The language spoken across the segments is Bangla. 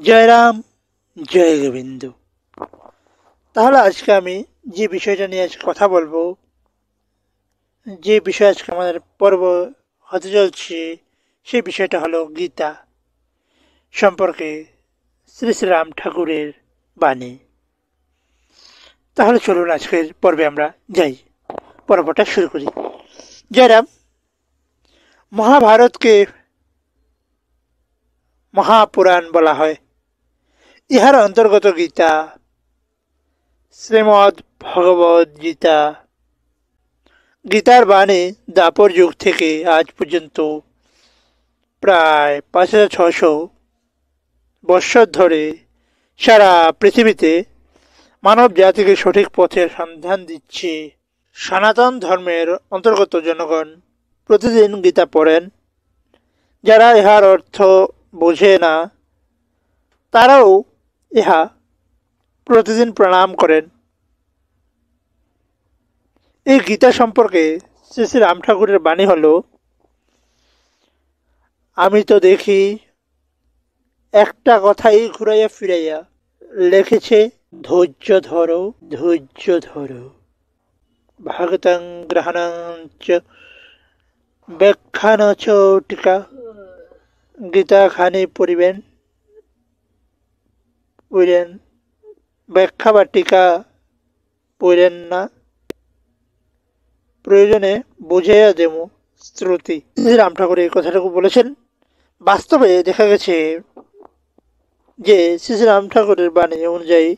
জয় রাম, জয় গোবিন্দ। তাহলে আজকে আমি যে বিষয়টা নিয়ে আজকে কথা বলবো, যে বিষয় আজকে আমাদের পর্ব হতে চলছে, সেই বিষয়টা হলো গীতা সম্পর্কে শ্রী শ্রী রাম ঠাকুরের বাণী। তাহলে চলুন আজকের পর্বে আমরা যাই, পর্বটা শুরু করি। জয় রাম। মহাভারতকে মহাপুরাণ বলা হয়। ইহার অন্তর্গত গীতা, শ্রীমদ্ ভগবদ গীতা। গীতার বাণী দ্বাপর যুগ থেকে আজ পর্যন্ত প্রায় 5600 বৎসর ধরে সারা পৃথিবীতে মানব জাতিকে সঠিক পথের সন্ধান দিচ্ছে। সনাতন ধর্মের অন্তর্গত জনগণ প্রতিদিন গীতা পড়েন। যারা ইহার অর্থ বোঝে না, তারাও ইহা প্রতিদিন প্রণাম করেন। এই গীতা সম্পর্কে শ্রী শ্রী রাম ঠাকুরের বাণী হল, আমি তো দেখি একটা কথাই ঘুরাইয়া ফিরাইয়া লিখেছে, ধৈর্য ধরো, ধৈর্য ধরো। ভাগতং গ্রহণং চ ব্যাখ্যান চ টিকা। গীতা খানি পড়িবেন, পড়েন, ব্যাখ্যা বা টিকা পড়েন না, প্রয়োজনে বুঝাইয়া দেব শ্রুতি। রাম ঠাকুর এই কথাটুকু বলেছেন। বাস্তবে দেখা গেছে যে শ্রী শ্রী রাম ঠাকুরের বাণী অনুযায়ী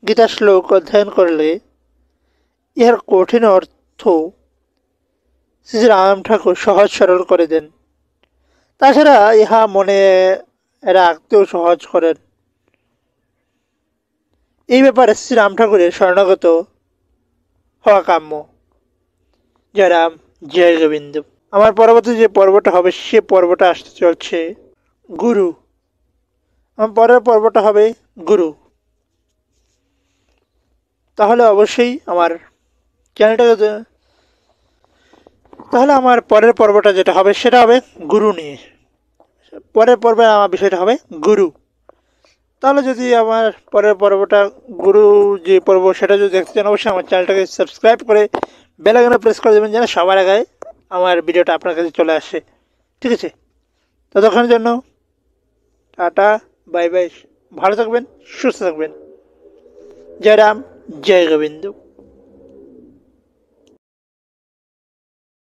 গীতা শ্লোক অধ্যয়ন করলে ইহার কঠিন অর্থ শ্রী শ্রী রাম ঠাকুর সহজ সরল করে দেন। তাছাড়া ইহা মনে রাখতেও সহজ করেন। এই ব্যাপারে শ্রী রাম ঠাকুরের শরণাগত হওয়া কাম্য। জয় রাম, জয় গোবিন্দ। আমার পরবর্তী যে পর্বটা হবে, সে পর্বটা আসতে চলছে গুরু। আমার পরের পর্বটা হবে গুরু। তাহলে অবশ্যই আমার চ্যানেলটাকে, তাহলে আমার পরের পর্বটা যেটা হবে সেটা হবে গুরু নিয়ে। পরের পর্বে আমার বিষয়টা হবে গুরু। তাহলে যদি আমার পরের পর্বটা গুরু যে পর্ব, সেটা যদি দেখতে চান, অবশ্যই আমার চ্যানেলটাকে সাবস্ক্রাইব করে বেল আইকনে প্রেস করে দেবেন, যেন সবার আগে আমার ভিডিওটা আপনার কাছে চলে আসে। ঠিক আছে? ততক্ষণের জন্য টাটা, বাই বাই। ভালো থাকবেন, সুস্থ থাকবেন। জয় রাম, জয় গোবিন্দ।